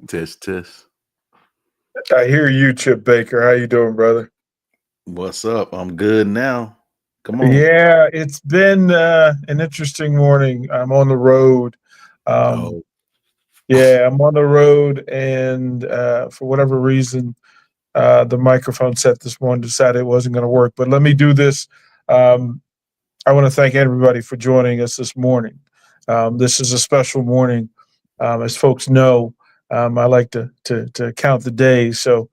Test, test. I hear you, Chip Baker. How you doing, brother? What's up? I'm good now. Come on. Yeah, it's been an interesting morning. I'm on the road. Um, Oh, yeah, I'm on the road, and for whatever reason, the microphone set this morning decided it wasn't going to work. But let me do this. Um, I want to thank everybody for joining us this morning. This is a special morning, as folks know. I like to count the days. So,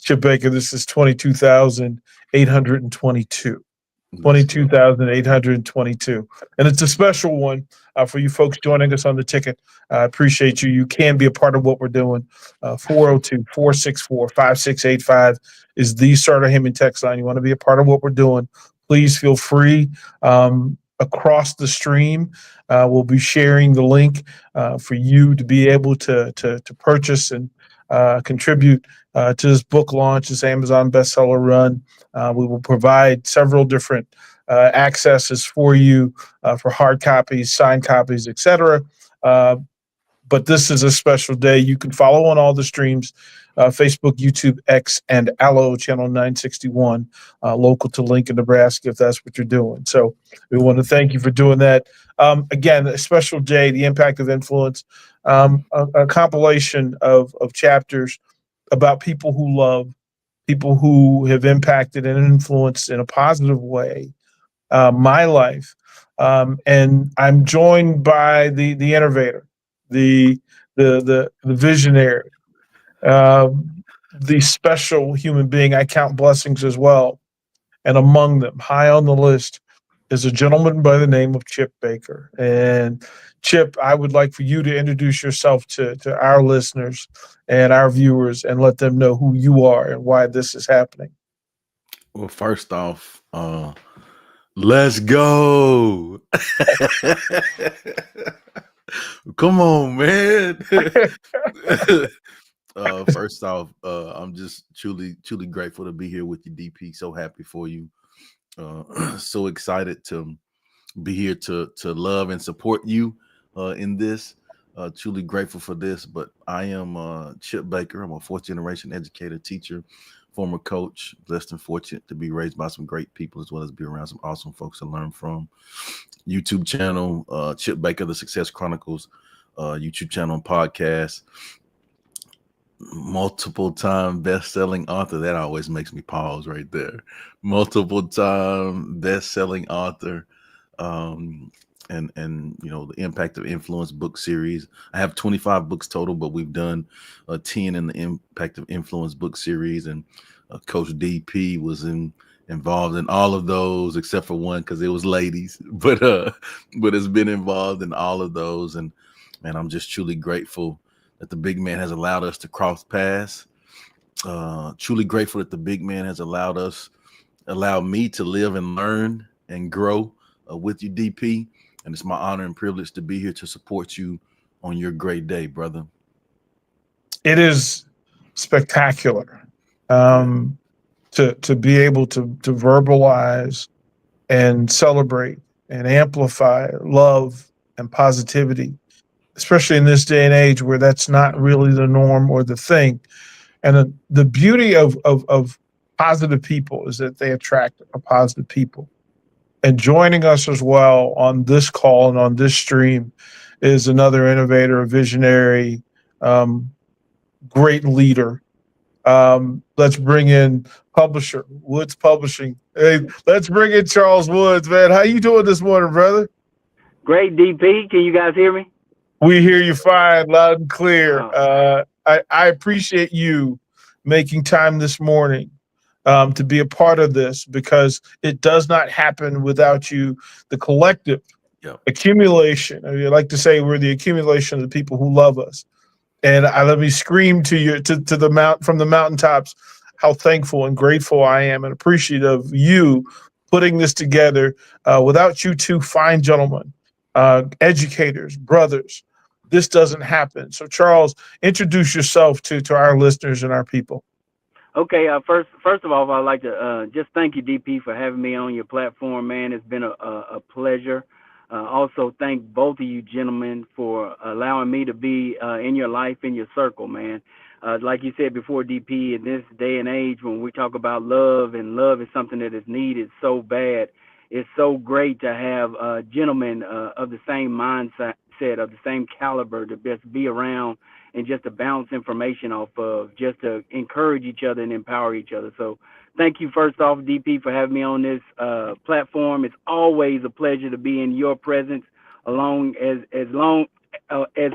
Chip Baker, this is 22,822. let's go. 22,822. And it's a special one for you folks joining us on the ticket. I appreciate you. You can be a part of what we're doing. 402 is the Starter Heyman text line. You want to be a part of what we're doing, please feel free. Across the stream, we'll be sharing the link for you to be able to purchase and contribute to this book launch, this Amazon bestseller run. We will provide several different accesses for you for hard copies, signed copies, etc. But this is a special day. You can follow on all the streams, Facebook, YouTube, X, and Allo Channel 961, local to Lincoln, Nebraska, if that's what you're doing. So we want to thank you for doing that. Again, a special day, the impact of influence, a compilation of chapters about people who love, people who have impacted and influenced in a positive way my life. And I'm joined by the innovator, the visionary, the special human being. I count blessings as well, and among them, high on the list, is a gentleman by the name of Chip Baker. And Chip, I would like for you to introduce yourself to our listeners and our viewers, and let them know who you are and why this is happening. Well, first off, let's go. Come on, man. First off, I'm just truly grateful to be here with you, DP. So happy for you. So excited to be here to love and support you in this. Truly grateful for this. But I am Chip Baker. I'm a fourth generation educator, teacher, former coach, blessed and fortunate to be raised by some great people, as well as be around some awesome folks to learn from. YouTube channel, Chip Baker, The Success Chronicles, YouTube channel and podcast. Multiple time best-selling author. That always makes me pause right there. Multiple time best-selling author. And you know, the Impact of Influence book series. I have 25 books total, but we've done 10 in the Impact of Influence book series, and Coach DP was involved in all of those except for one, because it was ladies, but it's been involved in all of those. And man, I'm just truly grateful that the big man has allowed us to cross paths. Truly grateful that the big man has allowed me to live and learn and grow with you, DP. And it's my honor and privilege to be here to support you on your great day, brother. It is spectacular to be able to verbalize and celebrate and amplify love and positivity, especially in this day and age where that's not really the norm or the thing. And the beauty of positive people is that they attract a positive people. And joining us as well on this call and on this stream is another innovator, a visionary, great leader. Let's bring in publisher, Woods Publishing. Hey, let's bring in Charles Woods, man. How you doing this morning, brother? Great, DP. Can you guys hear me? We hear you fine, loud and clear. I appreciate you making time this morning to be a part of this, because it does not happen without you, the collective accumulation. I like to say we're the accumulation of the people who love us. And let me scream to you, to the from the mountaintops, how thankful and grateful I am and appreciative of you putting this together. Without you two fine gentlemen, educators, brothers, this doesn't happen. So Charles, introduce yourself to our listeners and our people. Okay, first of all, I'd like to just thank you, DP, for having me on your platform, man. It's been a pleasure. Also, thank both of you gentlemen for allowing me to be in your life, in your circle, man. Like you said before, DP, in this day and age, when we talk about love, and love is something that is needed so bad, it's so great to have gentlemen of the same mindset, of the same caliber, to just be around and just to bounce information off of, just to encourage each other and empower each other. So thank you, first off, DP, for having me on this platform. It's always a pleasure to be in your presence, as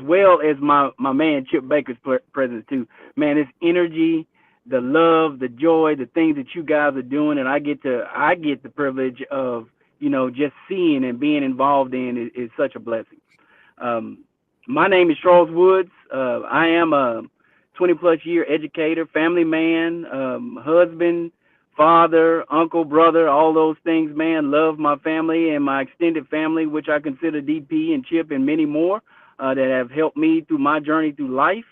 well as my man Chip Baker's presence too. Man, it's energy, the love, the joy, the things that you guys are doing, and I get the privilege of, you know, just seeing and being involved in is such a blessing. My name is Charles Woods. I am a 20-plus year educator, family man, husband, father, uncle, brother, all those things, man. Love my family and my extended family, which I consider DP and Chip and many more that have helped me through my journey through life.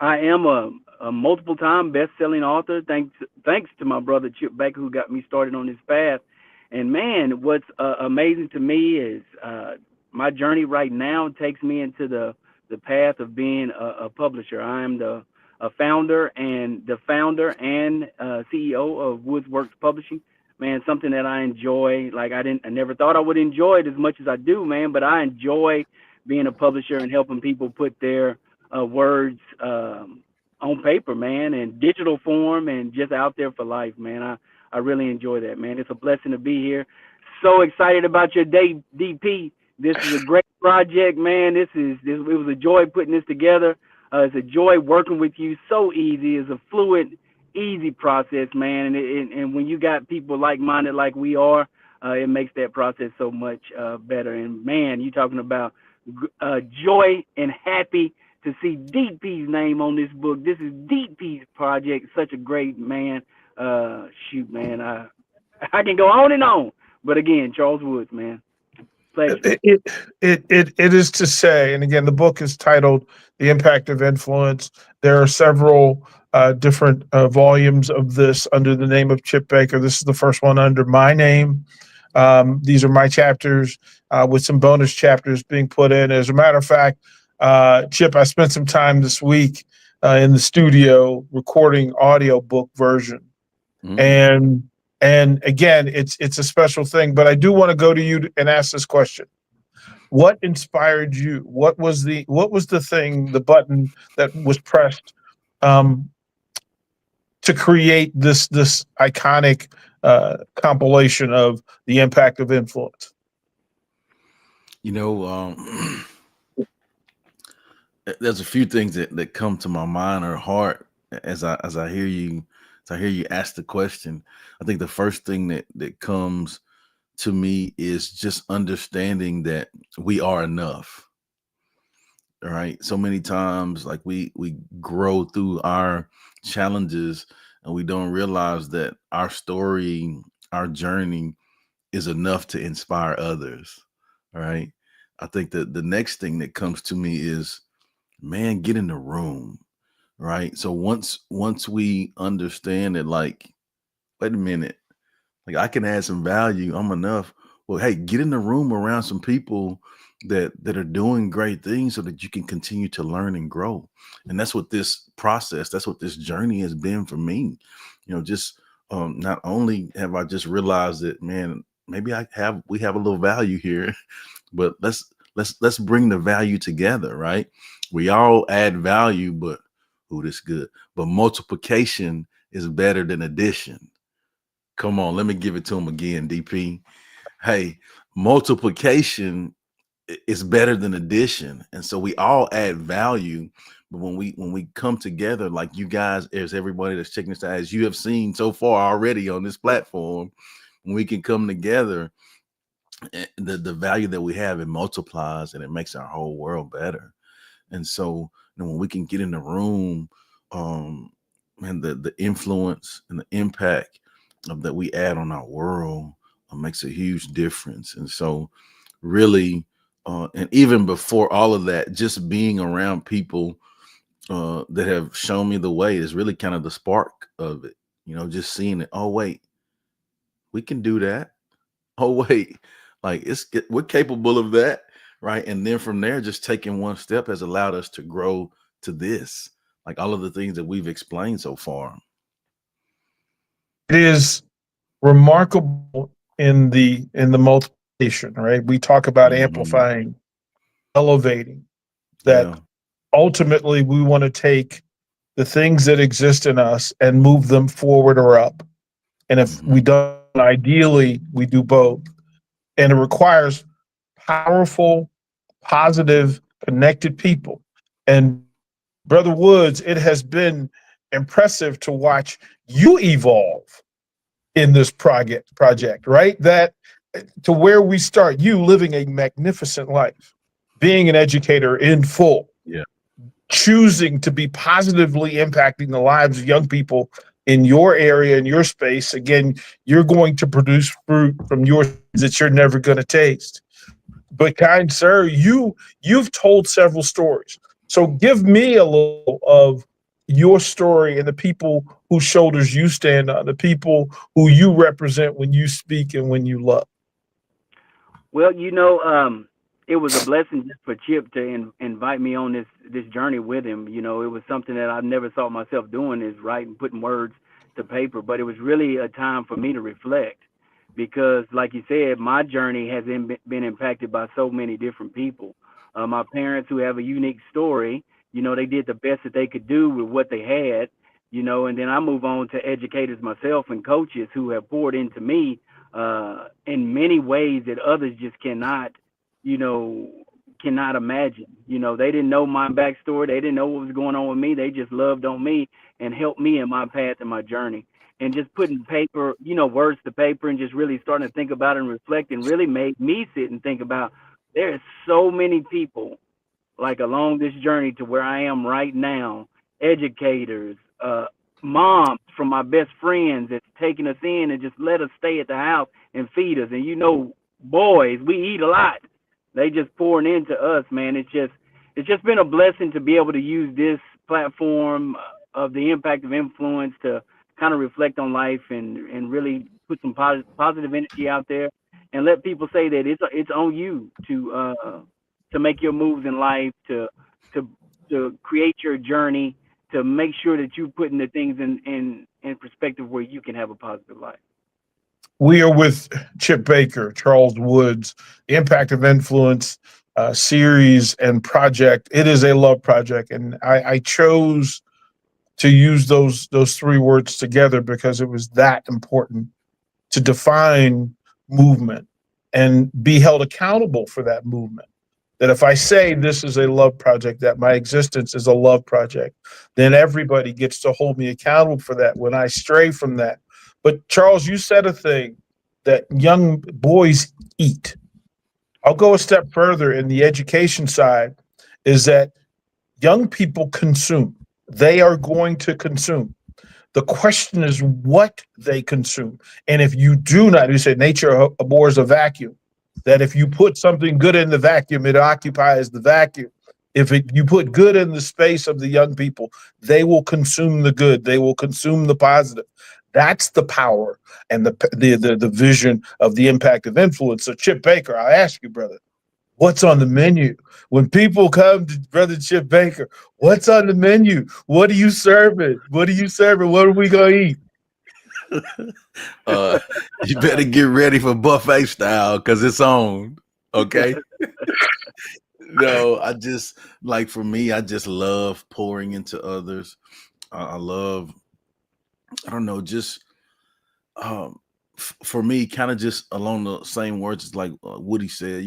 I am a multiple time best selling author. Thanks to my brother Chip Baker, who got me started on this path. And man, what's amazing to me is my journey right now takes me into the path of being a publisher. I am a founder and CEO of Woods Works Publishing. Man, something that I enjoy. Like I never thought I would enjoy it as much as I do, man. But I enjoy being a publisher and helping people put their words on paper, man, and digital form, and just out there for life, man. I really enjoy that, man. It's a blessing to be here. So excited about your day, DP. This is a great project, man. It was a joy putting this together. It's a joy working with you. So easy. It's a fluid, easy process, man. And when you got people like-minded like we are, it makes that process so much better. And man, you talking about joy and happy to see DP's name on this book. This is DP's project. Such a great man. Shoot, man. I can go on and on. But again, Charles Woods, man. Pleasure. It is to say, and again, the book is titled The Impact of Influence. There are several different volumes of this under the name of Chip Baker. This is the first one under my name. These are my chapters with some bonus chapters being put in. As a matter of fact, Chip, I spent some time this week in the studio recording audiobook version. Mm-hmm. And again, it's a special thing, but I do want to go to you and ask this question. What inspired you? What was the thing, the button that was pressed to create this iconic compilation of The Impact of Influence? You know, there's a few things that come to my mind or heart as I hear you ask the question. I think the first thing that comes to me is just understanding that we are enough. All right. So many times, like we grow through our challenges and we don't realize that our story, our journey is enough to inspire others. All right. I think that the next thing that comes to me is, man, get in the room. Right. So once we understand that, like, wait a minute, like I can add some value, I'm enough. Well, hey, get in the room around some people that are doing great things so that you can continue to learn and grow. And that's what this journey has been for me. You know, just not only have I just realized that, man, maybe we have a little value here, but let's bring the value together, right? We all add value, but this good. But multiplication is better than addition. Come on, let me give it to him again, DP. Hey, multiplication is better than addition. And so we all add value. But when we come together, like you guys, as everybody that's checking this out, as you have seen so far already on this platform, when we can come together, the value that we have, it multiplies and it makes our whole world better. And so, you know, when we can get in the room, and the influence and the impact that we add on our world makes a huge difference. And so, really, and even before all of that, just being around people that have shown me the way is really kind of the spark of it. You know, just seeing it. Oh wait, we can do that. Oh wait, like we're capable of that. Right. And then from there, just taking one step has allowed us to grow to this, like all of the things that we've explained so far. It is remarkable in the multiplication, right? We talk about amplifying, elevating, that ultimately we want to take the things that exist in us and move them forward or up. And if we don't, ideally, we do both. And it requires powerful, positive, connected people. And Brother Woods, it has been impressive to watch you evolve in this project, right? That to where we start, you living a magnificent life, being an educator in full, choosing to be positively impacting the lives of young people in your area, in your space. Again, you're going to produce fruit from yours that you're never going to taste. But kind sir, you've told several stories. So give me a little of your story and the people whose shoulders you stand on, the people who you represent when you speak and when you love? Well, it was a blessing just for Chip to invite me on this journey with him. It was something that I never thought myself doing, is writing, putting words to paper. But it was really a time for me to reflect, because, like you said, my journey has been impacted by so many different people. My parents, who have a unique story, they did the best that they could do with what they had. And then I move on to educators myself and coaches who have poured into me in many ways that others just cannot imagine. They didn't know my backstory. They didn't know what was going on with me. They just loved on me and helped me in my path and my journey. And just putting paper, words to paper, and just really starting to think about it and reflect, and really made me sit and think about, there are so many people like along this journey to where I am right now, educators, moms from my best friends that's taking us in and just let us stay at the house and feed us. And boys, we eat a lot. They just pouring into us, man. It's just been a blessing to be able to use this platform of the impact of influence to kind of reflect on life and really put some positive energy out there, and let people say that it's on you to make your moves in life, to create your journey, to make sure that you're putting the things in perspective where you can have a positive life. We are with Chip Baker, Charles Woods, the Impact of Influence series and project. It is a love project, and I chose to use those three words together because it was that important to define movement and be held accountable for that movement. That if I say this is a love project, that my existence is a love project, then everybody gets to hold me accountable for that when I stray from that. But Charles, you said a thing that young boys eat. I'll go a step further in the education side, is that young people consume. They are going to consume. The question is what they consume. And if you do not, you say nature abhors a vacuum, that if you put something good in the vacuum, it occupies the vacuum. You put good in the space of the young people, they will consume the good. They will consume the positive. That's the power and the vision of the impact of influence. So Chip Baker, I'll ask you, brother, what's on the menu? When people come to Brother Chip Baker, what's on the menu? What are you serving? What are you serving? What are we going to eat? You better get ready for buffet style because it's on. Okay. No, for me, I just love pouring into others. I love, I don't know, just for me, kind of just along the same words as like Woody said,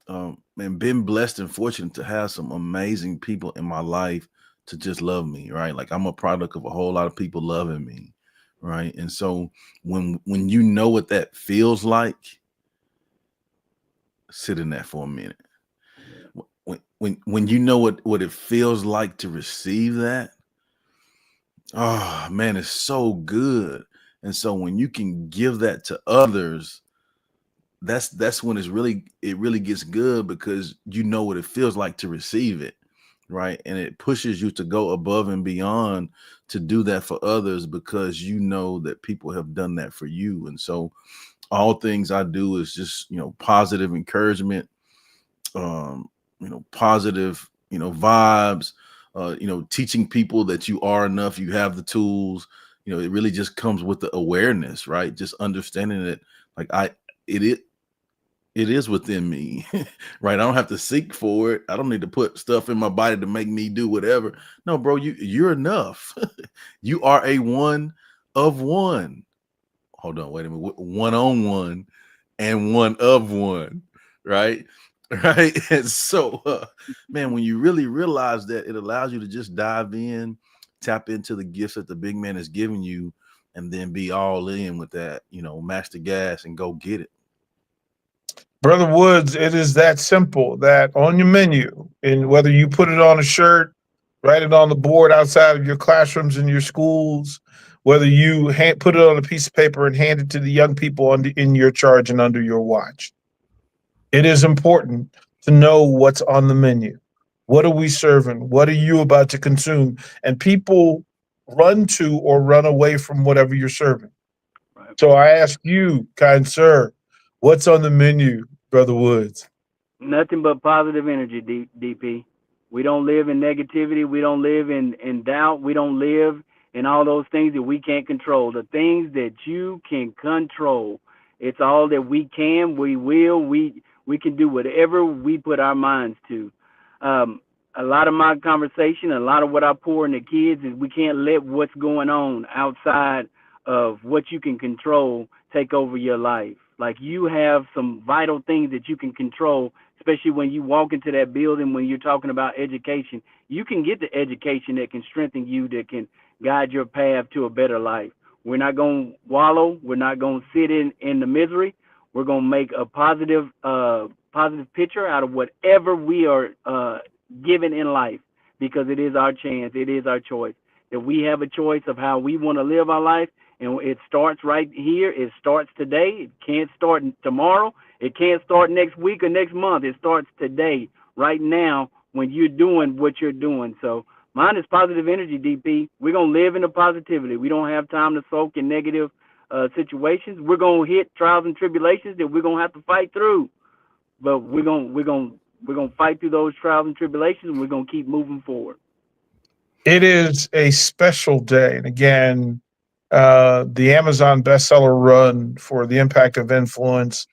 and been blessed and fortunate to have some amazing people in my life to just love me, right? Like I'm a product of a whole lot of people loving me, right? And so when you know what that feels like, sit in that for a minute. When you know what it feels like to receive that, oh man, it's so good. And so when you can give that to others, that's when it really gets good, because you know what it feels like to receive it, right? And it pushes you to go above and beyond to do that for others, because you know that people have done that for you. And so all things I do is just, positive encouragement, positive, vibes, teaching people that you are enough, you have the tools. It really just comes with the awareness, right? Just understanding that, like it is within me, right? I don't have to seek for it. I don't need to put stuff in my body to make me do whatever. No, bro, you're enough. You are a one of one. Hold on, wait a minute. One on one and one of one, right? Right. And so, man, when you really realize that, it allows you to just dive in, tap into the gifts that the big man has given you, and then be all in with that, match the gas and go get it. Brother Woods, it is that simple, that on your menu, and whether you put it on a shirt, write it on the board outside of your classrooms in your schools, whether you put it on a piece of paper and hand it to the young people in your charge and under your watch. It is important to know what's on the menu. What are we serving? What are you about to consume? And people run to or run away from whatever you're serving. Right. So I ask you, kind sir, what's on the menu, Brother Woods? Nothing but positive energy, DP. We don't live in negativity. We don't live in doubt. We don't live in all those things that we can't control. The things that you can control, it's all that we can, we will, we can do whatever we put our minds to. A lot of my conversation, a lot of what I pour into kids is we can't let what's going on outside of what you can control take over your life. Like you have some vital things that you can control, especially when you walk into that building, when you're talking about education. You can get the education that can strengthen you, that can guide your path to a better life. We're not going to wallow. We're not going to sit in the misery. We're going to make a positive picture out of whatever we are given in life, because it is our chance. It is our choice. That we have a choice of how we want to live our life. And it starts right here. It starts today. It can't start tomorrow. It can't start next week or next month. It starts today, right now, when you're doing what you're doing. So mine is positive energy, DP. We're going to live in the positivity. We don't have time to soak in negative situations. We're going to hit trials and tribulations that we're going to have to fight through. But we're going to fight through those trials and tribulations, and we're going to keep moving forward. It is a special day. And again, the Amazon bestseller run for The Impact of Influence.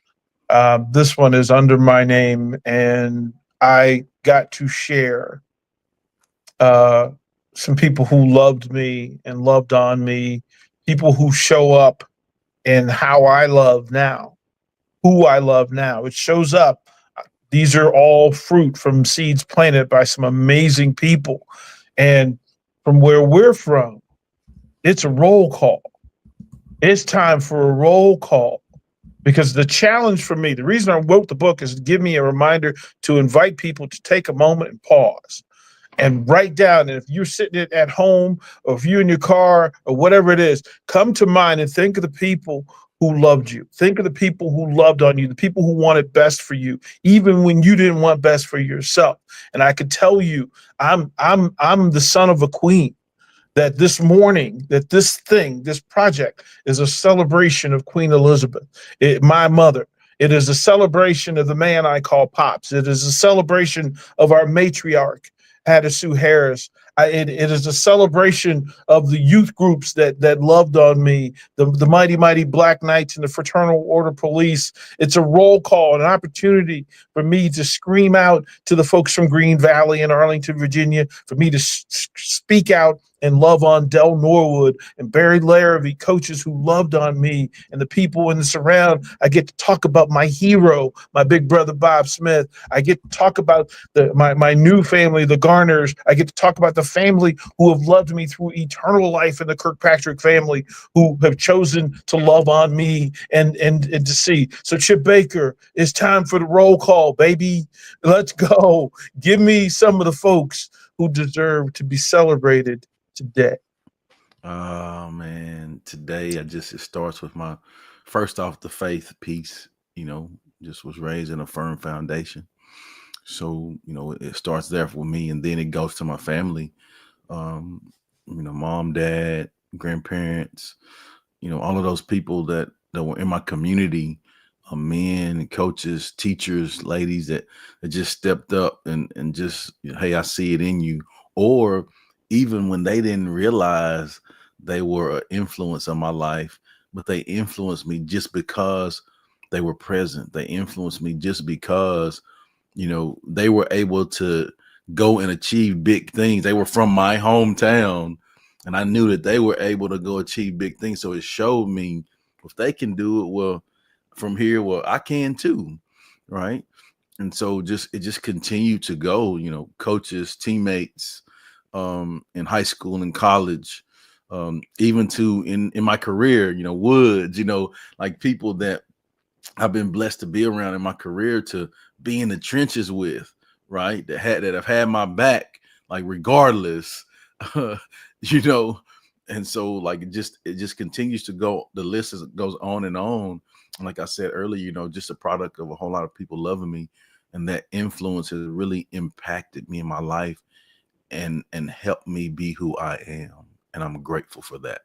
This one is under my name, and I got to share some people who loved me and loved on me, people who show up in how I love now, who I love now. It shows up. These are all fruit from seeds planted by some amazing people. And from where we're from, it's a roll call. It's time for a roll call, because the challenge for me, the reason I wrote the book is to give me a reminder to invite people to take a moment and pause and write down. And if you're sitting at home, or if you're in your car, or whatever it is, come to mind and think of the people who loved you. Think of the people who loved on you, the people who wanted best for you, even when you didn't want best for yourself. And I could tell you, I'm the son of a queen. That this morning, that this project is a celebration of Queen Elizabeth, my mother. It is a celebration of the man I call Pops. It is a celebration of our matriarch, Addie Sue Harris. It is a celebration of the youth groups that loved on me, the mighty, mighty Black Knights and the Fraternal Order Police. It's a roll call, an opportunity for me to scream out to the folks from Green Valley and Arlington, Virginia, for me to speak out and love on Del Norwood and Barry Larrabee, coaches who loved on me, and the people in the surround. I get to talk about my hero, my big brother, Bob Smith. I get to talk about my new family, the Garners. I get to talk about the family who have loved me through eternal life, and the Kirkpatrick family who have chosen to love on me and to see. So Chip Baker, it's time for the roll call, baby. Let's go. Give me some of the folks who deserve to be celebrated today. Oh man, today it starts with my first off the faith piece, just was raised in a firm foundation. So, it starts there for me, and then it goes to my family. Mom, dad, grandparents, all of those people that were in my community, men, coaches, teachers, ladies that just stepped up and just, hey, I see it in you. Or even when they didn't realize they were an influence on my life, but they influenced me just because they were present. They influenced me just because, they were able to go and achieve big things. They were from my hometown, and I knew that they were able to go achieve big things. So it showed me, if they can do it, well, from here, well, I can too, right? And so it just continued to go, coaches, teammates, in high school and college, even to in my career, Woods, like people that I've been blessed to be around in my career, to be in the trenches with, right? That have had my back, like regardless, and so like it just continues to go. The list goes on and on. And like I said earlier, just a product of a whole lot of people loving me and that influence has really impacted me in my life and helped me be who I am, and I'm grateful for that.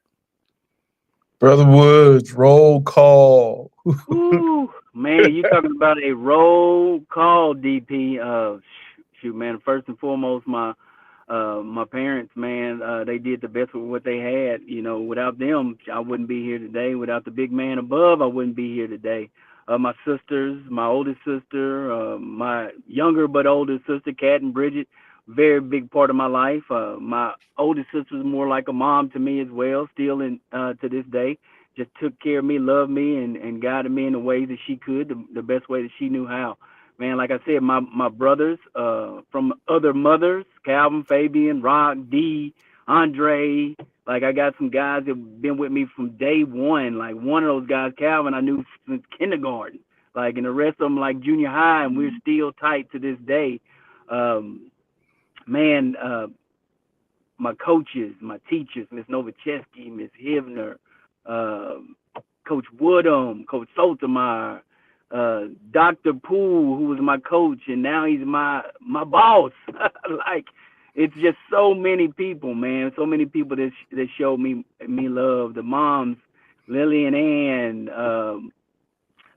Brother Woods, roll call. Ooh, man, you talking about a roll call, DP. Shoot, man. First and foremost, my parents, man, they did the best with what they had. You know, without them, I wouldn't be here today. Without the big man above, I wouldn't be here today. My sisters, my oldest sister, my younger but older sister, Kat and Bridget, very big part of my life. My oldest sister was more like a mom to me as well, still in to this day. Just took care of me, loved me, and guided me in the ways that she could, the best way that she knew how. Man, like I said, my brothers from other mothers, Calvin, Fabian, Rock, D, Andre. Like, I got some guys that have been with me from day one. Like, one of those guys, Calvin, I knew since kindergarten. Like, and the rest of them, like, junior high, and we're still tight to this day. Man, my coaches, my teachers, Miss Novacheski, Miss Hivner, Coach Woodham, Coach Sotomayor, Dr. Poole, who was my coach, and now he's my boss. Like, it's just so many people, man. So many people that showed me love. The moms, Lily and Ann.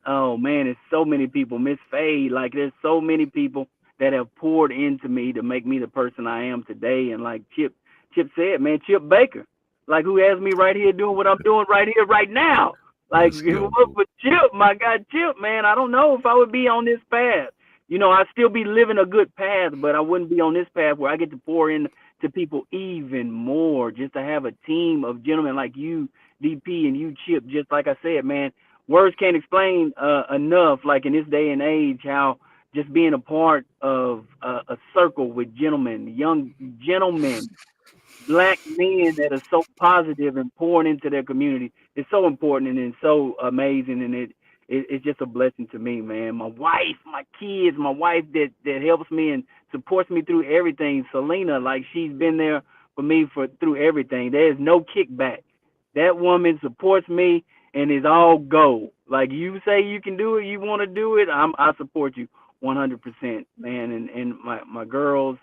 Oh man, it's so many people. Miss Faye. Like, there's so many people that have poured into me to make me the person I am today. And like Chip said, man, Chip Baker, like, who has me right here doing what I'm doing right here, right now. Like, if it was for Chip, my God, Chip, man, I don't know if I would be on this path. You know, I'd still be living a good path, but I wouldn't be on this path where I get to pour into people even more, just to have a team of gentlemen like you, DP, and you, Chip. Just like I said, man, words can't explain enough, like, in this day and age, how just being a part of a circle with gentlemen, young gentlemen, Black men that are so positive and pouring into their community is so important, and it's so amazing, and it's just a blessing to me, man. My wife, my kids, my wife that helps me and supports me through everything. Selena, like, she's been there for me through everything. There is no kickback. That woman supports me and is all go. Like, you say you can do it, you want to do it, I support you 100%, man. And my girls,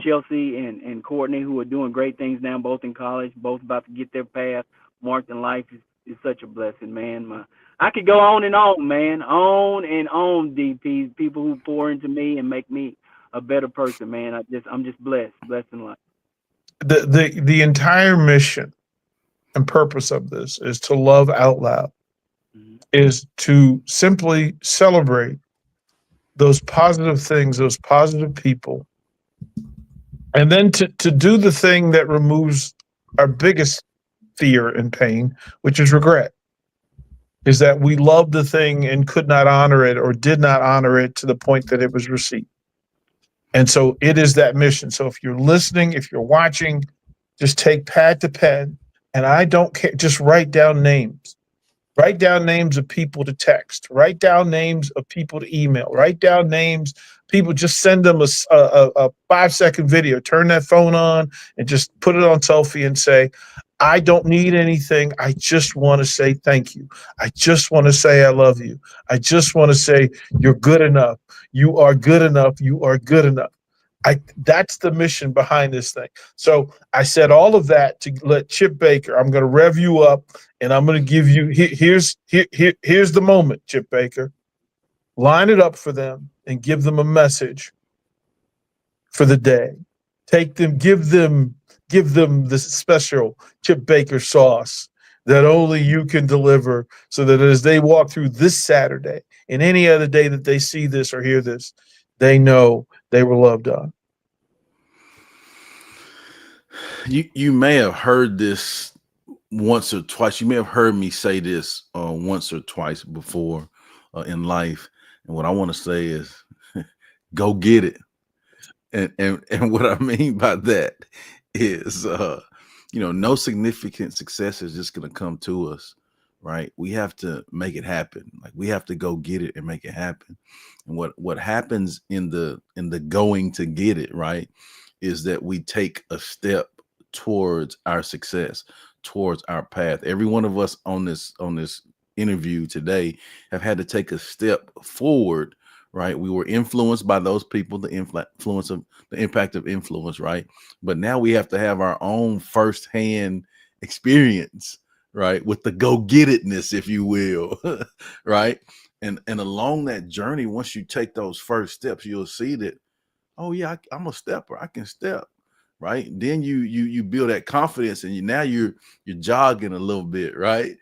Chelsea and Courtney, who are doing great things now, both in college, both about to get their path marked in life, is such a blessing, man. I could go on and on, man, on and on, DP. People who pour into me and make me a better person, man. I'm just blessed in life. The entire mission and purpose of this is to love out loud, is to simply celebrate those positive things, those positive people, and then to do the thing that removes our biggest fear and pain, which is regret, is that we loved the thing and could not honor it, or did not honor it to the point that it was received. And so it is that mission. So if you're listening, if you're watching, just take pad to pen, and I don't care, just write down names. Write down names of people to text. Write down names of people to email. Write down names. People, just send them a 5-second video. Turn that phone on and just put it on selfie and say, I don't need anything. I just want to say thank you. I just want to say I love you. I just want to say you're good enough. You are good enough. You are good enough. That's the mission behind this thing. So I said all of that to let Chip Baker, I'm going to rev you up, and I'm going to give you, here's the moment, Chip Baker. Line it up for them and give them a message for the day. Take them, give them the special Chip Baker sauce that only you can deliver, so that as they walk through this Saturday and any other day that they see this or hear this, they know they were loved on. You may have heard this once or twice. You may have heard me say this once or twice before in life. And what I want to say is, go get it. And what I mean by that is, no significant success is just going to come to us, right? We have to make it happen. Like, we have to go get it and make it happen. And what happens in the going to get it, right, is that we take a step towards our success, towards our path. Every one of us on this interview today have had to take a step forward, right? We were influenced by those people, the influence of the impact of influence, right? But now we have to have our own firsthand experience, right? With the go-get-itness, if you will, right? And along that journey, once you take those first steps, you'll see that, oh yeah, I'm a stepper. I can step, right? Then you build that confidence, and now you're jogging a little bit, right?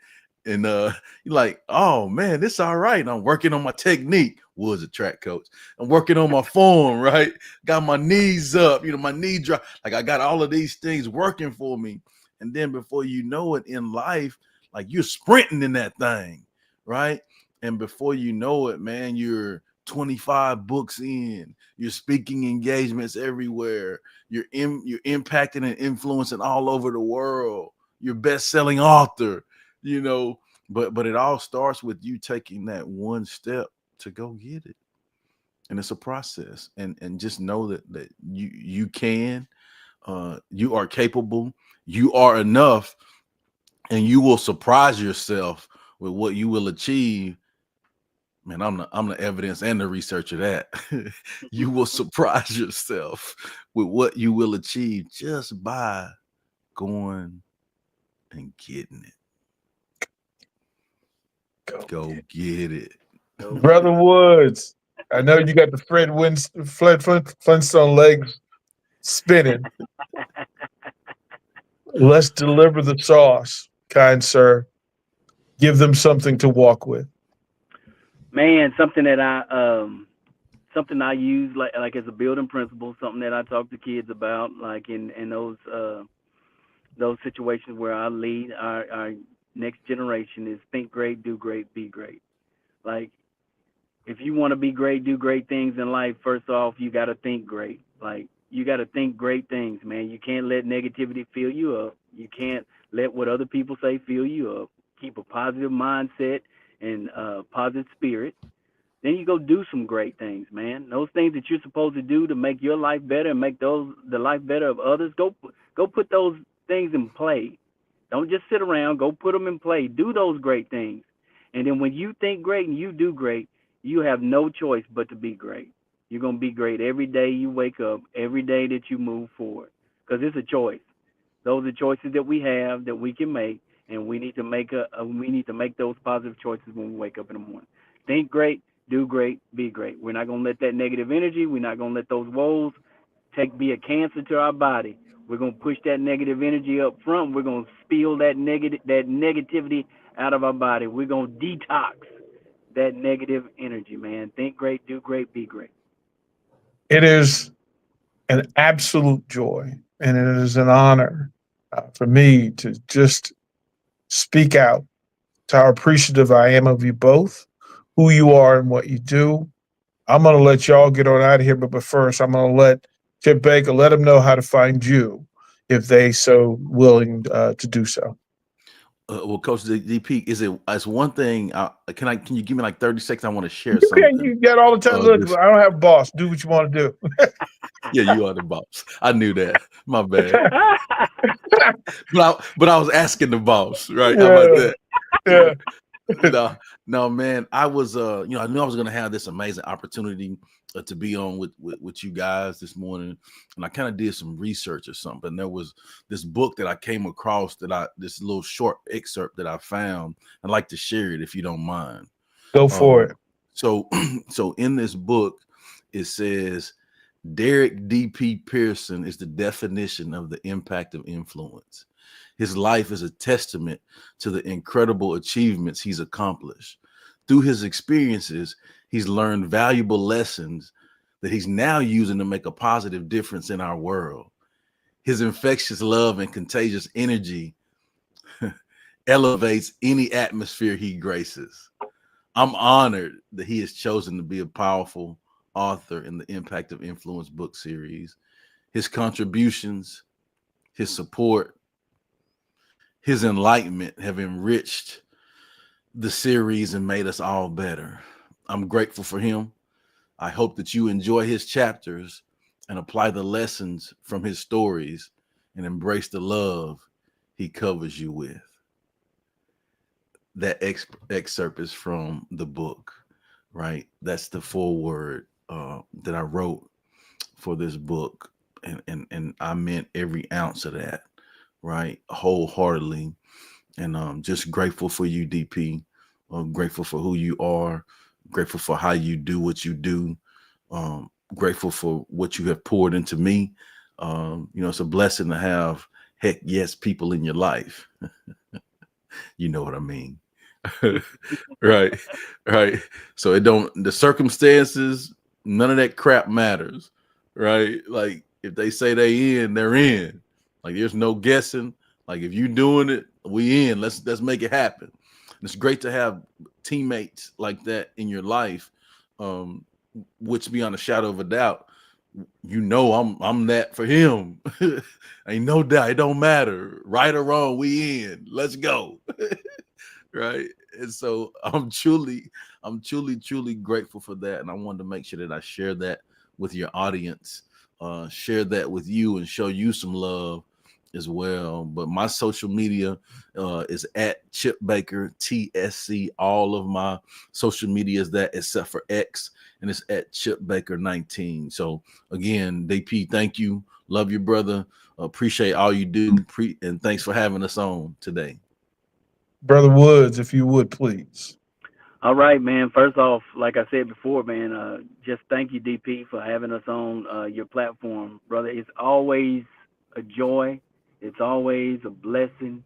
And you're like, oh man, this all right. And I'm working on my technique. Was a track coach. I'm working on my form, right? Got my knees up, my knee drop. Like I got all of these things working for me. And then before you know it in life, like you're sprinting in that thing, right? And before you know it, man, you're 25 books in, you're speaking engagements everywhere, you're impacting and influencing all over the world, you're best-selling author, but it all starts with you taking that one step to go get it. And it's a process. And just know that you can, you are capable, you are enough, and you will surprise yourself with what you will achieve. Man, I'm the evidence and the research of that. You will surprise yourself with what you will achieve just by going and getting it. Go get it. Brother Woods, I know you got the Fred Flintstone legs spinning. Let's deliver the sauce, kind sir. Give them something to walk with. Man, something I use like as a building principle, something that I talk to kids about, like in those situations where I lead our next generation, is think great, do great, be great. Like if you want to be great, do great things in life, first off, you got to think great. Like you got to think great things, man. You can't let negativity fill you up. You can't let what other people say fill you up. Keep a positive mindset and positive spirit. Then you go do some great things, man. Those things that you're supposed to do to make your life better and make the life better of others. Go put those things in play. Don't just sit around. Go put them in play. Do those great things. And then when you think great and you do great, you have no choice but to be great. You're going to be great every day you wake up, every day that you move forward, because it's a choice. Those are choices that we have that we can make, and we need to make those positive choices when we wake up in the morning. Think great, do great, be great. We're not going to let that negative energy, we're not going to let those woes be a cancer to our body. We're going to push that negative energy up front. We're going to spill that negativity out of our body. We're going to detox that negative energy, man. Think great, do great, be great. It is an absolute joy and it is an honor for me to just speak out to how appreciative I am of you both, who you are and what you do. I'm going to let y'all get on out of here, but first, I'm going to let Chip Baker let them know how to find you if they so willing to do so. Well, Coach DP, it's one thing. Can you give me like 30 seconds? I want to share You something. You got all the time. Look, I don't have a boss. Do what you want to do. Yeah, you are the boss. I knew that. My bad. but I was asking the boss, right? Yeah. How about that? Yeah. No, man. I was, I knew I was going to have this amazing opportunity to be on with you guys this morning, and I kind of did some research or something. There was this book that I came across this little short excerpt that I found. I'd like to share it if you don't mind. Go for it. So in this book, it says Derek D.P. Pearson is the definition of the impact of influence. His life is a testament to the incredible achievements he's accomplished. Through his experiences, he's learned valuable lessons that he's now using to make a positive difference in our world. His infectious love and contagious energy elevates any atmosphere he graces. I'm honored that he has chosen to be a powerful author in the Impact of Influence book series. His contributions, his support, his enlightenment have enriched the series and made us all better. I'm grateful for him. I hope that you enjoy his chapters and apply the lessons from his stories and embrace the love he covers you with. That excerpt is from the book. right? That's the foreword that I wrote for this book, and I meant every ounce of that, right, wholeheartedly. And just grateful for you, DP. Grateful for who you are. Grateful for how you do what you do. Grateful for what you have poured into me. It's a blessing to have heck yes people in your life. You know what I mean. Right, right. So the circumstances, none of that crap matters, right? Like if they say they in, they're in. Like there's no guessing. Like if you doing it, we in. Let's make it happen. And it's great to have teammates like that in your life, um, which beyond a shadow of a doubt, I'm that for him. Ain't no doubt. It don't matter, right or wrong. We in. Let's go. Right. And so I'm truly grateful for that. And I wanted to make sure that I share that with your audience, share that with you and show you some love as well. But my social media is at Chip Baker TSC. All of my social media is that except for X, and it's at Chip Baker 19. So again, DP, thank you. Love you, brother. Appreciate all you do. And thanks for having us on today. Brother Woods, if you would, please. All right, man. First off, like I said before, man, just thank you, DP, for having us on your platform, brother. It's always a joy. It's always a blessing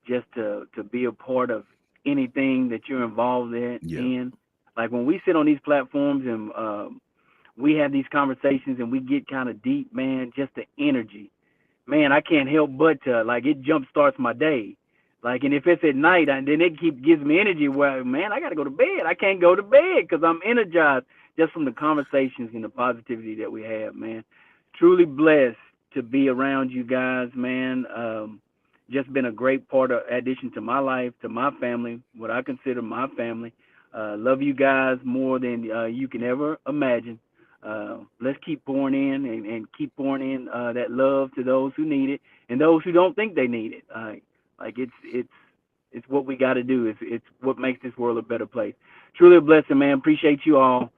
just to be a part of anything that you're involved in. Yeah. Like when we sit on these platforms and we have these conversations and we get kind of deep, man, just the energy, man, I can't help but to like it jump starts my day. Like, and if it's at night, and then it gives me energy. Where, man, I got to go to bed. I can't go to bed because I'm energized just from the conversations and the positivity that we have, man. Truly blessed to be around you guys, man. Just been a great part of addition to my life, to my family, what I consider my family. Love you guys more than you can ever imagine. Let's keep pouring in and keep pouring in that love to those who need it and those who don't think they need it. Like it's what we got to do. It's what makes this world a better place. Truly a blessing, man. Appreciate you all.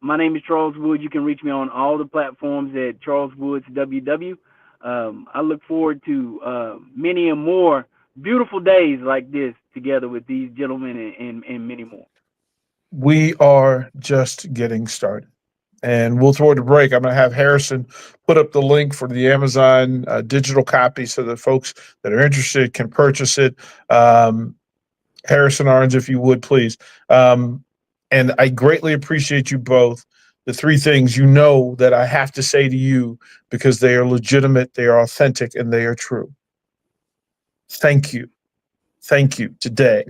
My name is Charles Wood. You can reach me on all the platforms at Charles Woods WW. I look forward to many and more beautiful days like this together with these gentlemen and many more. We are just getting started. And we'll throw it a break. I'm going to have Harrison put up the link for the Amazon digital copy so that folks that are interested can purchase it. Harrison Orange, if you would, please. And I greatly appreciate you both. The three things you know that I have to say to you because they are legitimate, they are authentic, and they are true. Thank you. Thank you today,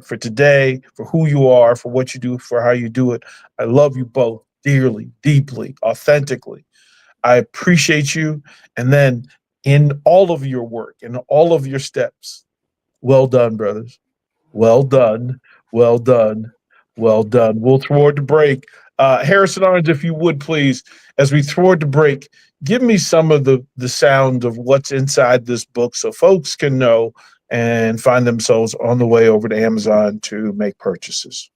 for who you are, for what you do, for how you do it. I love you both dearly, deeply, authentically. I appreciate you. And then in all of your work, in all of your steps, well done, brothers. Well done. Well done. Well done. We'll toward the break. Harrison Orange, if you would please, as we toward the break, give me some of the sound of what's inside this book so folks can know and find themselves on the way over to Amazon to make purchases.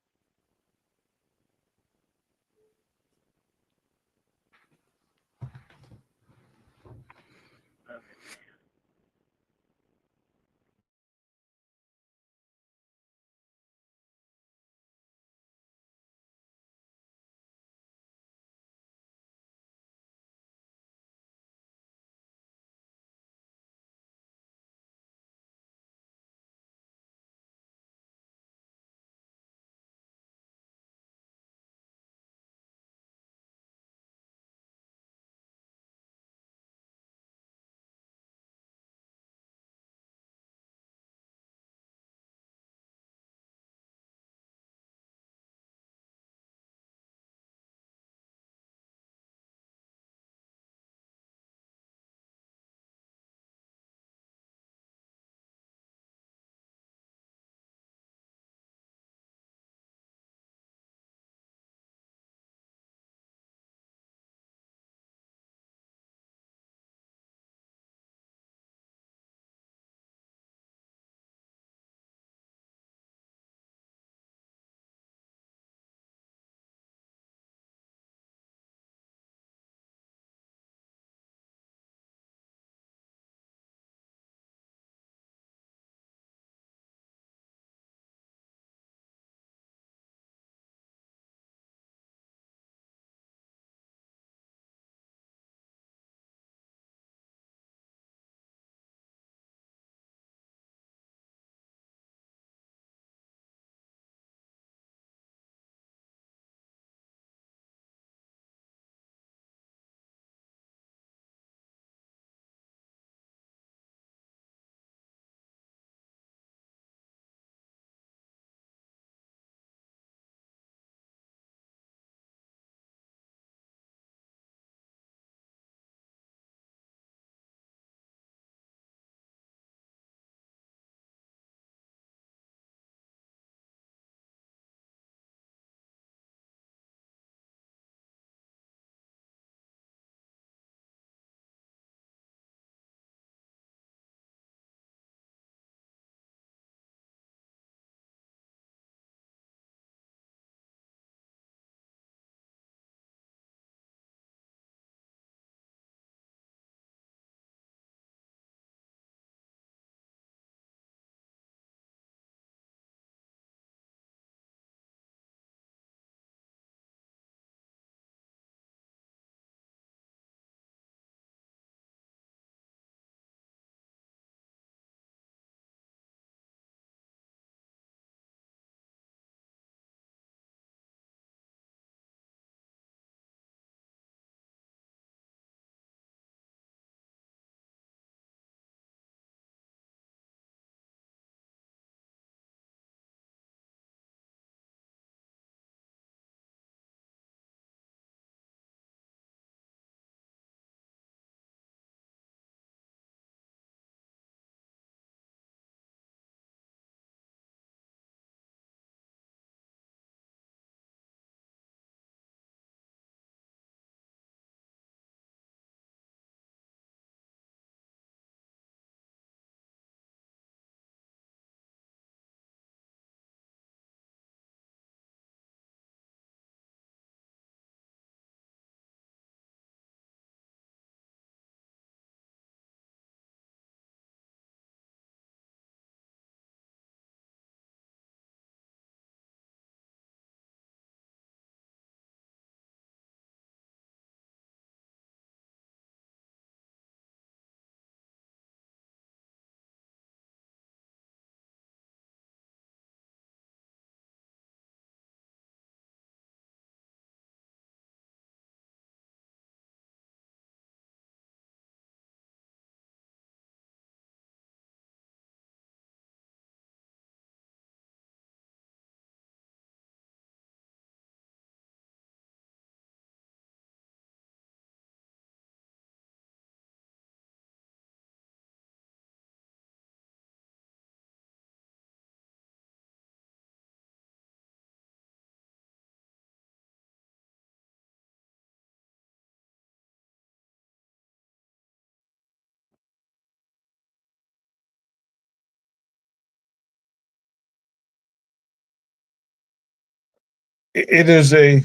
It is a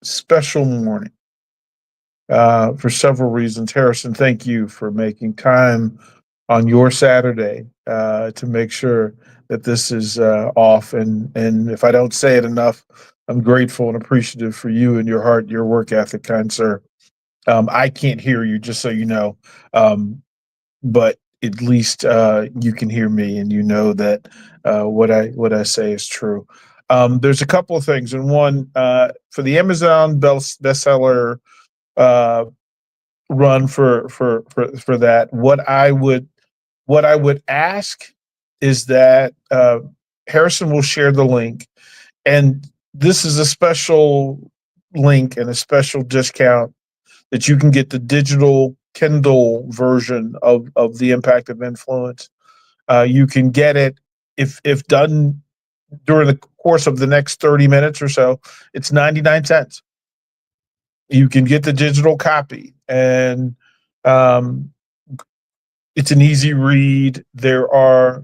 special morning for several reasons. Harrison, thank you for making time on your Saturday to make sure that this is off. And if I don't say it enough, I'm grateful and appreciative for you and your heart, your work ethic, kind sir. I can't hear you, just so you know, but at least you can hear me, and you know that what I say is true. There's a couple of things, and one for the Amazon bestseller uh, run for that. What I would ask is that Harrison will share the link, and this is a special link and a special discount that you can get the digital Kindle version of the Impact of Influence. You can get it if done during the course of the next 30 minutes or so. It's 99 cents. You can get the digital copy, and um, it's an easy read. There are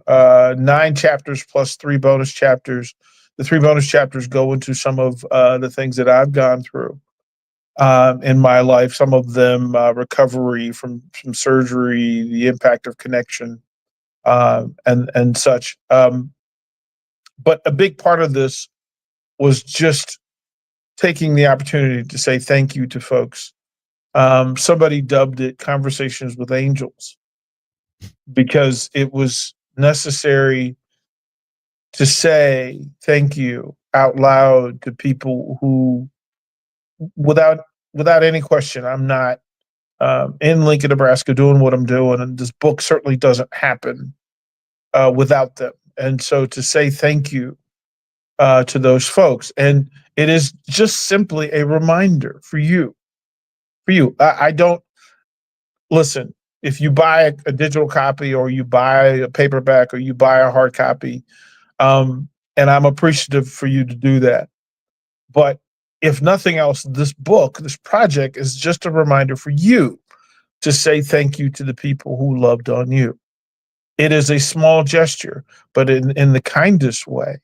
9 chapters plus 3 bonus chapters. The 3 bonus chapters go into some of the things that I've gone through in my life. Some of them recovery from surgery, the impact of connection, and such. But a big part of this was just taking the opportunity to say thank you to folks. Somebody dubbed it "Conversations with Angels" because it was necessary to say thank you out loud to people who, without any question, I'm not in Lincoln, Nebraska, doing what I'm doing, and this book certainly doesn't happen without them. And so to say thank you to those folks, and it is just simply a reminder for you. I don't listen. If you buy a digital copy, or you buy a paperback, or you buy a hard copy, and I'm appreciative for you to do that. But if nothing else, this book, this project, is just a reminder for you to say thank you to the people who loved on you. It is a small gesture, but in the kindest way.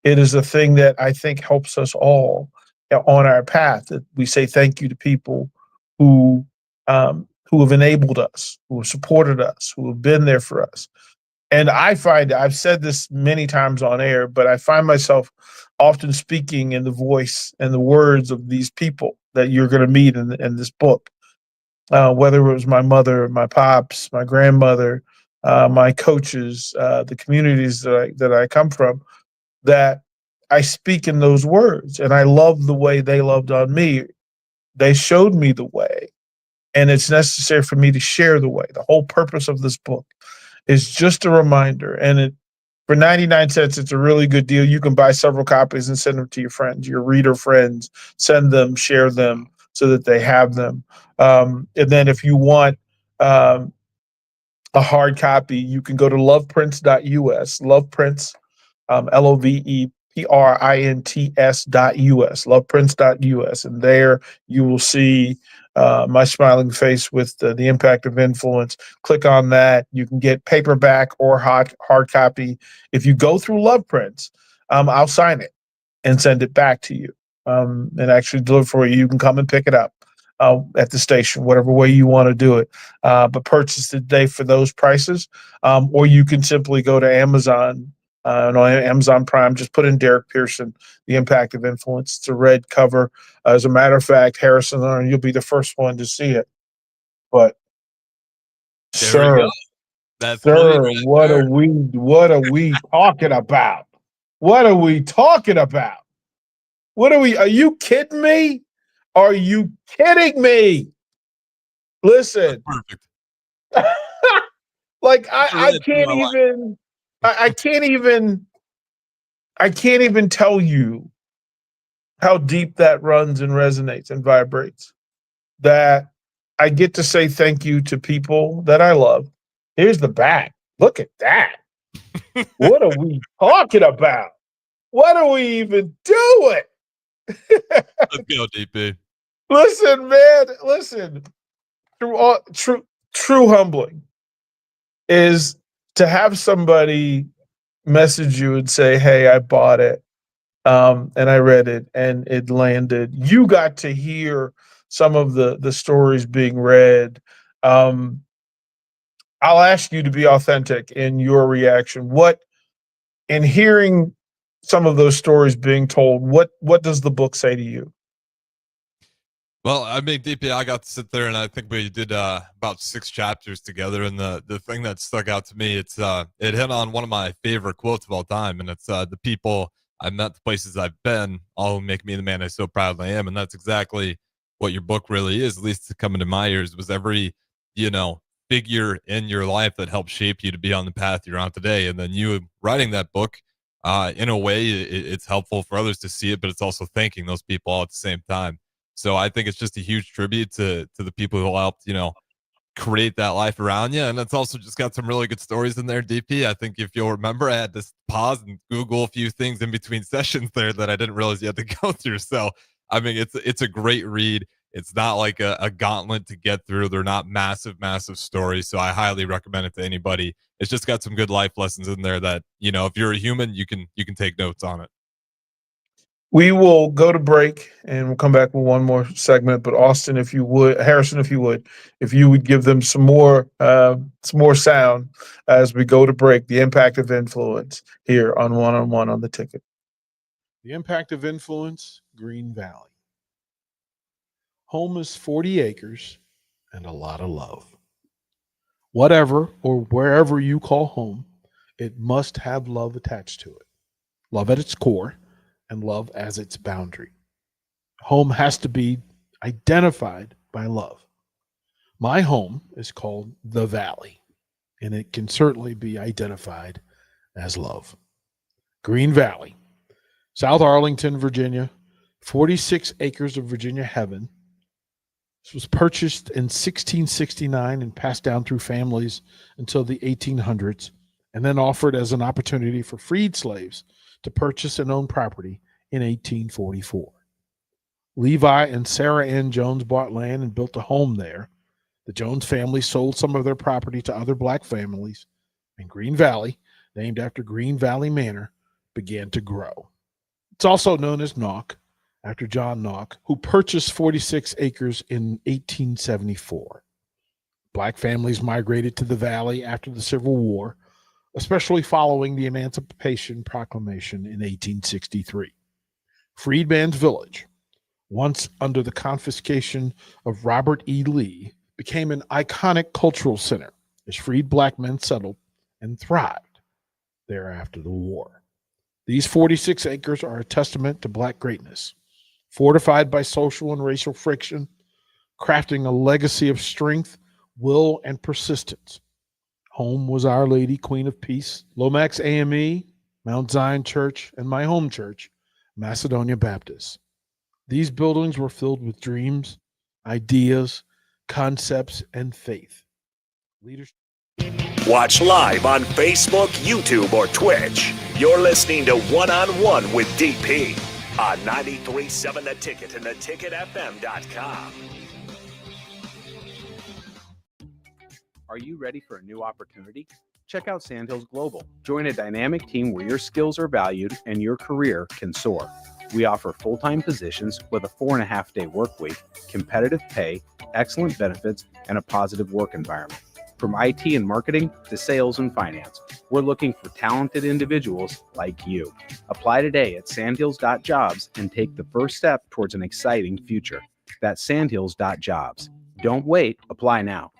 It is a thing that I think helps us all on our path. That we say thank you to people who have enabled us, who have supported us, who have been there for us. And I find, I've said this many times on air, but I find myself often speaking in the voice and the words of these people that you're going to meet in this book. Whether it was my mother, my pops, my grandmother, my coaches, the communities that I come from, that I speak in those words, and I love the way they loved on me. They showed me the way, and it's necessary for me to share the way. The whole purpose of this book is just a reminder, and for 99 cents, it's a really good deal. You can buy several copies and send them to your friends, your reader friends. Send them, share them, so that they have them. And then if you want a hard copy, you can go to loveprints.us, loveprints, loveprints.us, loveprints.us. And there you will see my smiling face with the Impact of Influence. Click on that. You can get paperback or hard copy. If you go through Love Prints, I'll sign it and send it back to you, and actually deliver for you. You can come and pick it up at the station, whatever way you want to do it. But purchase today for those prices, or you can simply go to Amazon. On Amazon Prime, just put in Derek Pearson, The Impact of Influence. It's a red cover. As a matter of fact, Harrison, you'll be the first one to see it. But There we go. That's sir, right what there. are we talking about? What are we talking about? Are you kidding me? Are you kidding me? Listen, Perfect. like That's I really can't my life. even, I can't even tell you how deep that runs and resonates and vibrates. That I get to say thank you to people that I love. Here's the back. Look at that. What are we talking about? What are we even doing? Let's go, DP. Listen, man, listen. True humbling is to have somebody message you and say, "Hey, I bought it. And I read it, and it landed. You got to hear some of the stories being read. I'll ask you to be authentic in your reaction. In hearing some of those stories being told, what does the book say to you? Well, I mean, DP, I got to sit there and I think we did about 6 chapters together. And the thing that stuck out to me, it hit on one of my favorite quotes of all time. And it's the people I've met, the places I've been, all who make me the man I so proudly am. And that's exactly what your book really is, at least coming to my ears, was every, figure in your life that helped shape you to be on the path you're on today. And then you writing that book, in a way, it's helpful for others to see it, but it's also thanking those people all at the same time. So I think it's just a huge tribute to the people who helped, create that life around you. And it's also just got some really good stories in there, DP. I think if you'll remember, I had to pause and Google a few things in between sessions there that I didn't realize you had to go through. So, I mean, it's a great read. It's not like a gauntlet to get through. They're not massive stories. So I highly recommend it to anybody. It's just got some good life lessons in there that, if you're a human, you can take notes on it. We will go to break and we'll come back with one more segment. But Austin, Harrison, if you would give them some more sound as we go to break. The impact of influence here on One-on-One on the Ticket. The impact of influence, Green Valley. Home is 40 acres and a lot of love. Whatever or wherever you call home, it must have love attached to it. Love at its core and love as its boundary. Home has to be identified by love. My home is called the Valley, and it can certainly be identified as love. Green Valley, South Arlington, Virginia, 46 acres of Virginia heaven. This was purchased in 1669 and passed down through families until the 1800s, and then offered as an opportunity for freed slaves to purchase and own property in 1844. Levi and Sarah Ann Jones bought land and built a home there. The Jones family sold some of their property to other black families, and Green Valley, named after Green Valley Manor, began to grow. It's also known as Knock, after John Knock, who purchased 46 acres in 1874. Black families migrated to the valley after the Civil War, especially following the Emancipation Proclamation in 1863. Freedman's Village, once under the confiscation of Robert E. Lee, became an iconic cultural center as freed black men settled and thrived there after the war. These 46 acres are a testament to black greatness, fortified by social and racial friction, crafting a legacy of strength, will, and persistence. Home was Our Lady, Queen of Peace, Lomax AME, Mount Zion Church, and my home church, Macedonia Baptist. These buildings were filled with dreams, ideas, concepts, and faith. Leadership. Watch live on Facebook, YouTube, or Twitch. You're listening to One-on-One with DP on 93.7 The Ticket and theticketfm.com. Are you ready for a new opportunity? Check out Sandhills Global. Join a dynamic team where your skills are valued and your career can soar. We offer full-time positions with a 4.5-day work week, competitive pay, excellent benefits, and a positive work environment. From IT and marketing to sales and finance, we're looking for talented individuals like you. Apply today at sandhills.jobs and take the first step towards an exciting future. That's sandhills.jobs. Don't wait. Apply now.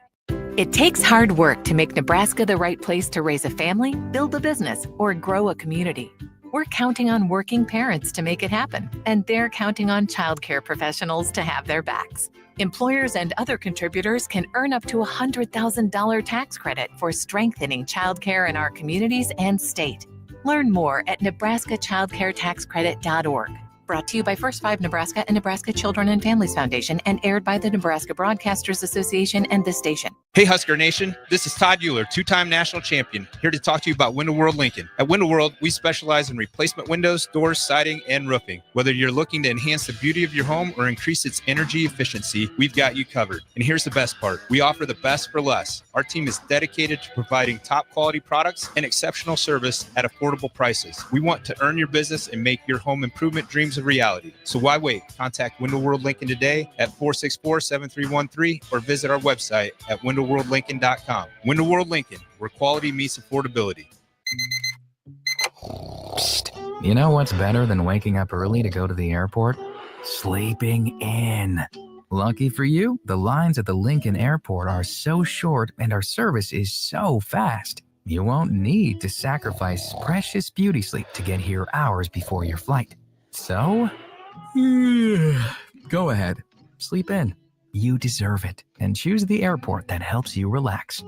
It takes hard work to make Nebraska the right place to raise a family, build a business, or grow a community. We're counting on working parents to make it happen, and they're counting on childcare professionals to have their backs. Employers and other contributors can earn up to a $100,000 tax credit for strengthening childcare in our communities and state. Learn more at nebraskachildcaretaxcredit.org. Brought to you by First 5 Nebraska and Nebraska Children and Families Foundation, and aired by the Nebraska Broadcasters Association and this station. Hey Husker Nation, this is Todd Euler, two-time national champion, here to talk to you about Window World Lincoln. At Window World, we specialize in replacement windows, doors, siding, and roofing. Whether you're looking to enhance the beauty of your home or increase its energy efficiency, we've got you covered. And here's the best part. We offer the best for less. Our team is dedicated to providing top quality products and exceptional service at affordable prices. We want to earn your business and make your home improvement dreams a reality. So why wait? Contact Window World Lincoln today at 464-7313 or visit our website at windowworldlincoln.com. Window World Lincoln, where quality meets affordability. Psst. You know what's better than waking up early to go to the airport? Sleeping in. Lucky for you, the lines at the Lincoln Airport are so short and our service is so fast. You won't need to sacrifice precious beauty sleep to get here hours before your flight. So, go ahead, sleep in. You deserve it, and choose the airport that helps you relax.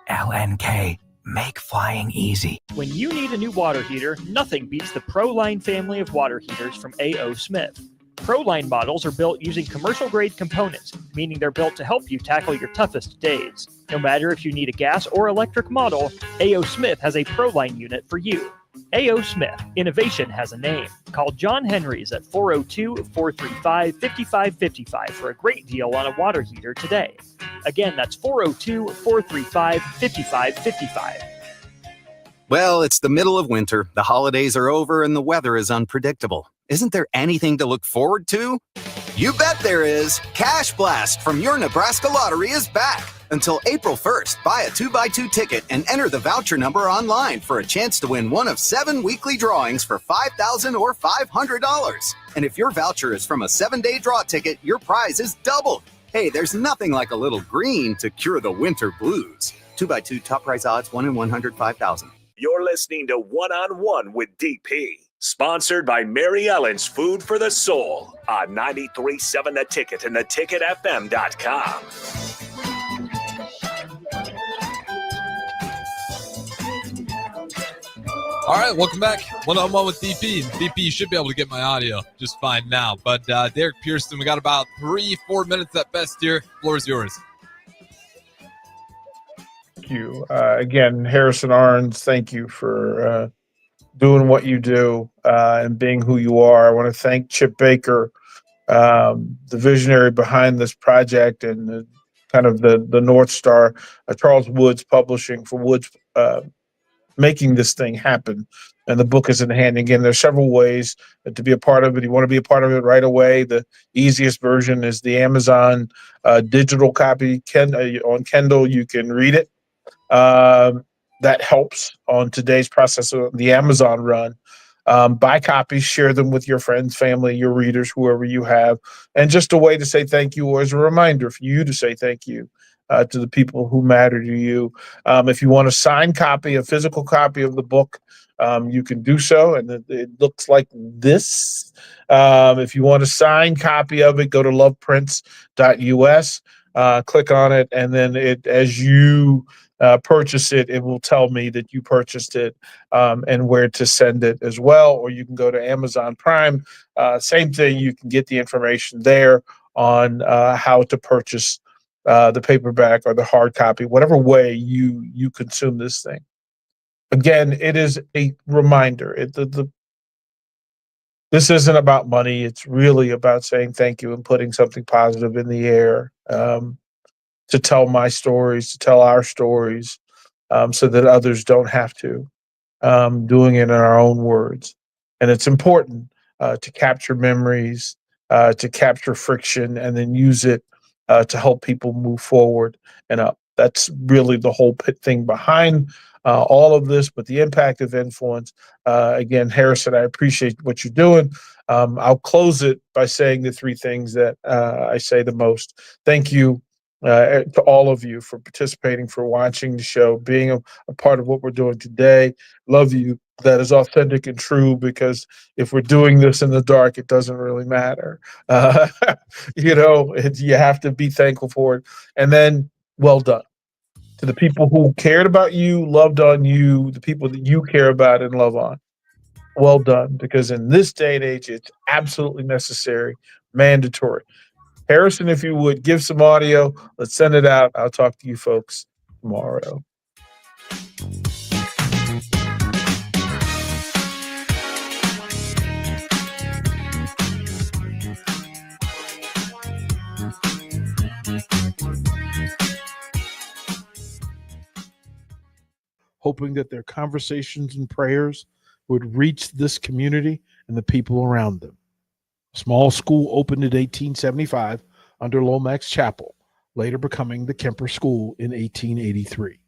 LNK, make flying easy. When you need a new water heater, nothing beats the ProLine family of water heaters from A.O. Smith. ProLine models are built using commercial-grade components, meaning they're built to help you tackle your toughest days. No matter if you need a gas or electric model, A.O. Smith has a ProLine unit for you. A.O. Smith, innovation has a name. Call John Henrys at 402-435-5555 for a great deal on a water heater today. Again, that's 402-435-5555. Well, it's the middle of winter, the holidays are over, and the weather is unpredictable. Isn't there anything to look forward to? You bet there is! Cash Blast from your Nebraska Lottery is back! Until April 1st, buy a 2x2 ticket and enter the voucher number online for a chance to win one of 7 weekly drawings for $5,000 or $500. And if your voucher is from a 7-day draw ticket, your prize is doubled. Hey, there's nothing like a little green to cure the winter blues. 2x2 top prize odds, 1 in 105,000. You're listening to One on One with DP. Sponsored by Mary Ellen's Food for the Soul on 93.7 The Ticket and theticketfm.com. All right, welcome back. One-on-one with DP. DP, you should be able to get my audio just fine now. But Derek Pearson, we got about 3-4 minutes at best here. Floor is yours. Thank you. Again, Harrison Arns, thank you for doing what you do and being who you are. I want to thank Chip Baker, the visionary behind this project and kind of the North Star, Charles Woods Publishing for Woods making this thing happen. And the book is in hand. Again, there's several ways to be a part of it. You want to be a part of it right away. The easiest version is the Amazon digital copy. On Kindle, you can read it. That helps on today's process of the Amazon run. Buy copies, share them with your friends, family, your readers, whoever you have. And just a way to say thank you, or as a reminder for you to say thank you to the people who matter to you. If you want a signed copy, a physical copy of the book, you can do so. And it looks like this. If you want a signed copy of it, go to loveprints.us, click on it, and then as you purchase it, it will tell me that you purchased it and where to send it as well. Or you can go to Amazon Prime. Same thing, you can get the information there on how to purchase the paperback or the hard copy, whatever way you consume this thing. Again, it is a reminder. This isn't about money. It's really about saying thank you and putting something positive in the air to tell my stories, to tell our stories, so that others don't have to, doing it in our own words. And it's important to capture memories, to capture friction, and then use it to help people move forward and up. That's really the whole thing behind all of this, but the impact of influence. Again, Harrison, I appreciate what you're doing. I'll close it by saying the 3 things that I say the most. Thank you to all of you for participating, for watching the show, being a part of what we're doing today. Love you. That is authentic and true, because if we're doing this in the dark, it doesn't really matter. You have to be thankful for it. And then, well done to the people who cared about you, loved on you, the people that you care about and love on. Well done, because in this day and age, it's absolutely necessary, mandatory. Harrison, if you would give some audio, let's send it out. I'll talk to you folks tomorrow. Hoping that their conversations and prayers would reach this community and the people around them. A small school opened in 1875 under Lomax Chapel, later becoming the Kemper School in 1883.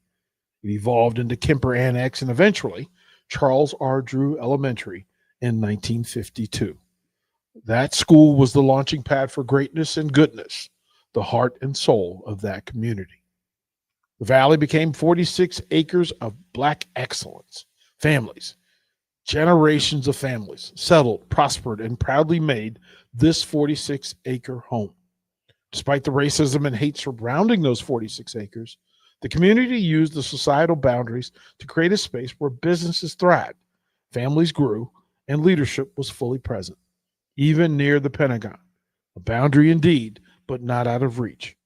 It evolved into Kemper Annex and eventually Charles R. Drew Elementary in 1952. That school was the launching pad for greatness and goodness, the heart and soul of that community. The valley became 46 acres of Black excellence. Families, generations of families settled, prospered, and proudly made this 46-acre home. Despite the racism and hate surrounding those 46 acres, the community used the societal boundaries to create a space where businesses thrived, families grew, and leadership was fully present, even near the Pentagon. A boundary indeed, but not out of reach.